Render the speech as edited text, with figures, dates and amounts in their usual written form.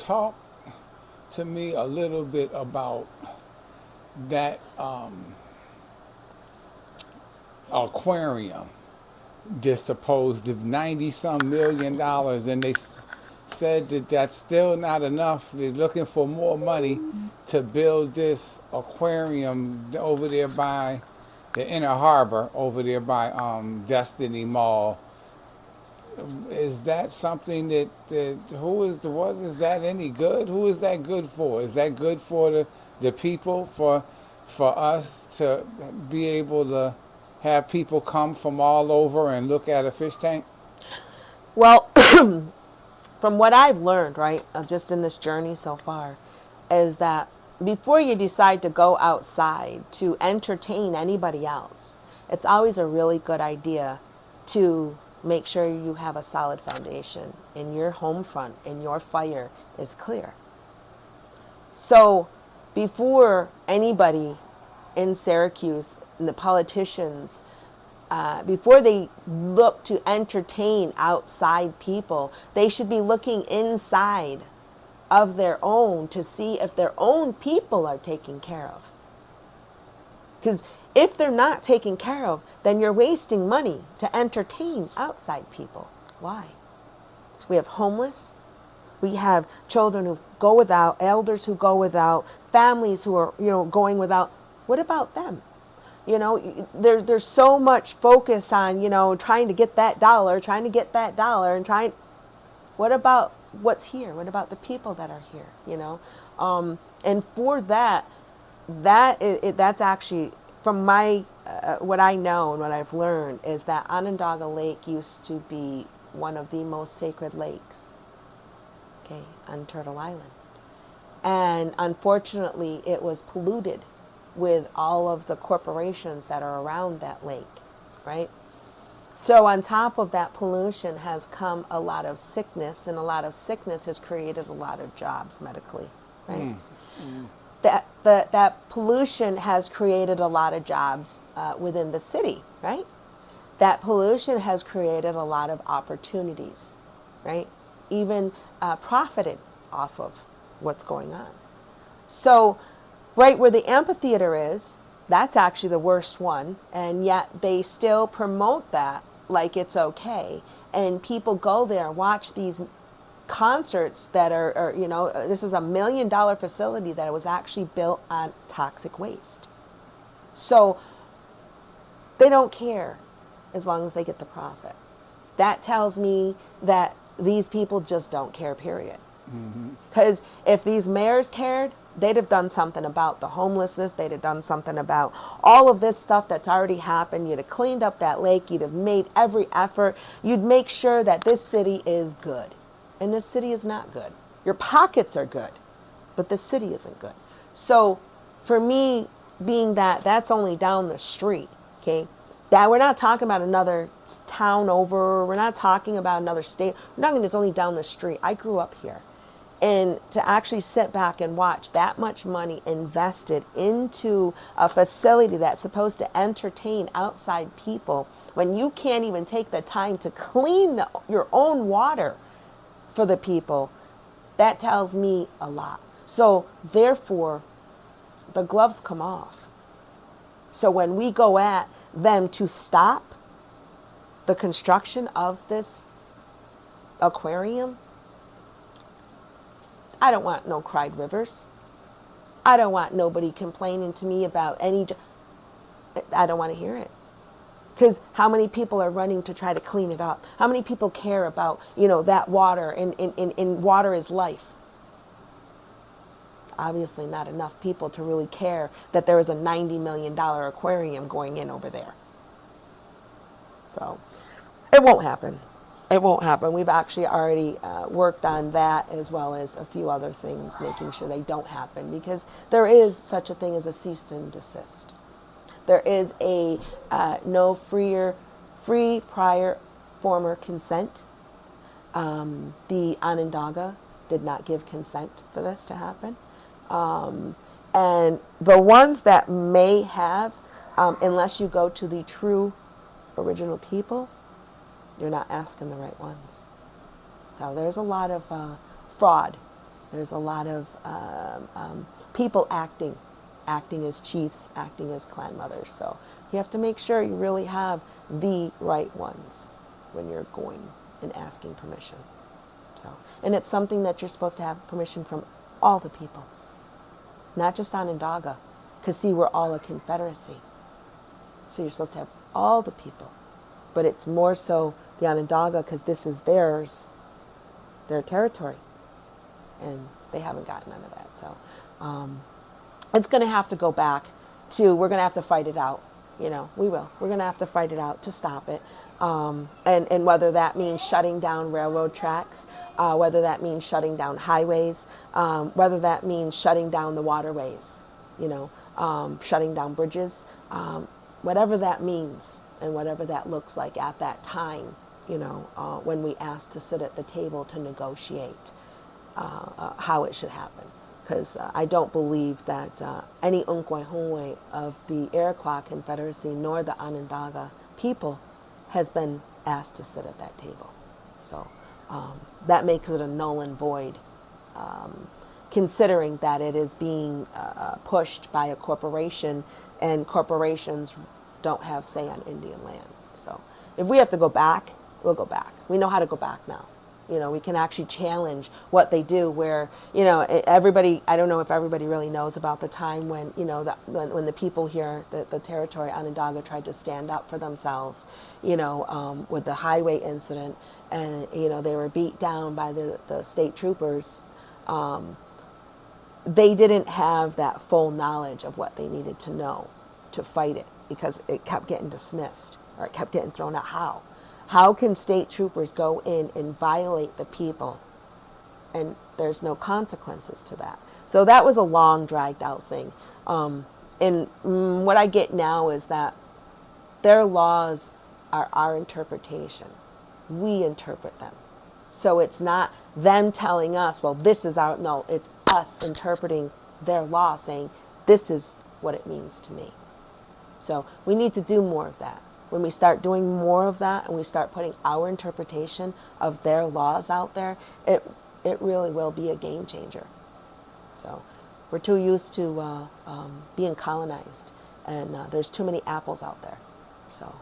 talk to me a little bit about that aquarium? This supposed to 90 some $1 million, and they said that that's still not enough. They're looking for more money to build this aquarium over there by the inner harbor, over there by Destiny Mall. Is that something that who is the what is that any good? Who is that good for? Is that good for the people, for us to be able to have people come from all over and look at a fish tank? Well, from what I've learned, right, just in this journey so far, is that before you decide to go outside to entertain anybody else, it's always a really good idea to make sure you have a solid foundation and your home front and your fire is clear. So before anybody in Syracuse and the politicians, before they look to entertain outside people, they should be looking inside of their own to see if their own people are taken care of. Because if they're not taken care of, then you're wasting money to entertain outside people. Why? We have homeless. We have children who go without, elders who go without, families who are, going without. What about them? There's so much focus on, trying to get that dollar, and trying. What about what's here? What about the people that are here? And for that's actually from my what I know and what I've learned is that Onondaga Lake used to be one of the most sacred lakes, okay, on Turtle Island, and unfortunately, it was polluted with all of the corporations that are around that lake, right? So on top of that pollution has come a lot of sickness, and a lot of sickness has created a lot of jobs medically, right? That pollution has created a lot of jobs within the city, right? That pollution has created a lot of opportunities, right? Even profited off of what's going on. So right where the amphitheater is, that's actually the worst one, and yet they still promote that like it's okay. And people go there and watch these concerts that are this is $1 million facility that was actually built on toxic waste. So they don't care as long as they get the profit. That tells me that these people just don't care, period. Because if these mayors cared, they'd have done something about the homelessness. They'd have done something about all of this stuff that's already happened. You'd have cleaned up that lake. You'd have made every effort. You'd make sure that this city is good. And this city is not good. Your pockets are good, but the city isn't good. So for me, being that that's only down the street, okay, that we're not talking about another town over. We're not talking about another state. We're talking it's only down the street. I grew up here. And to actually sit back and watch that much money invested into a facility that's supposed to entertain outside people when you can't even take the time to clean your own water for the people, that tells me a lot. So therefore, the gloves come off. So when we go at them to stop the construction of this aquarium, I don't want no cried rivers. I don't want nobody complaining to me about I don't want to hear it. Because how many people are running to try to clean it up? How many people care about, that water and water is life? Obviously not enough people to really care that there is a $90 million aquarium going in over there. So it won't happen. It won't happen. We've actually already worked on that as well as a few other things, making sure they don't happen, because there is such a thing as a cease and desist. There is a no free prior former consent. The Onondaga did not give consent for this to happen. And the ones that may have, unless you go to the true original people, you're not asking the right ones. So there's a lot of fraud There's a lot of people acting as chiefs, acting as clan mothers. So you have to make sure you really have the right ones when you're going and asking permission. So, and it's something that you're supposed to have permission from all the people, not just Onondaga, because see, we're all a confederacy. So you're supposed to have all the people, but it's more so the Onondaga because this is theirs, their territory, and they haven't gotten none of that. So it's going to have to go back to, we're going to have to fight it out. You know, we will. We're going to have to fight it out to stop it. And whether that means shutting down railroad tracks, whether that means shutting down highways, whether that means shutting down the waterways, you know, shutting down bridges, whatever that means and whatever that looks like at that time, you know, when we ask to sit at the table to negotiate how it should happen. Because I don't believe that any Unkwe of the Iroquois Confederacy nor the Onondaga people has been asked to sit at that table. So that makes it a null and void, considering that it is being pushed by a corporation, and corporations don't have say on Indian land. So if we have to go back, we'll go back. We know how to go back now. You know, we can actually challenge what they do where, you know, everybody, I don't know if everybody really knows about the time when, you know, when the people here, the territory Onondaga tried to stand up for themselves, you know, with the highway incident, and, you know, they were beat down by the state troopers. They didn't have that full knowledge of what they needed to know to fight it, because it kept getting dismissed, or it kept getting thrown out. How can state troopers go in and violate the people and there's no consequences to that? So that was a long, dragged out thing. What I get now is that their laws are our interpretation. We interpret them. So it's not them telling us, well, this is our, no, it's us interpreting their law, saying, this is what it means to me. So we need to do more of that. When we start doing more of that and we start putting our interpretation of their laws out there, it really will be a game changer. So we're too used to being colonized, and there's too many apples out there. So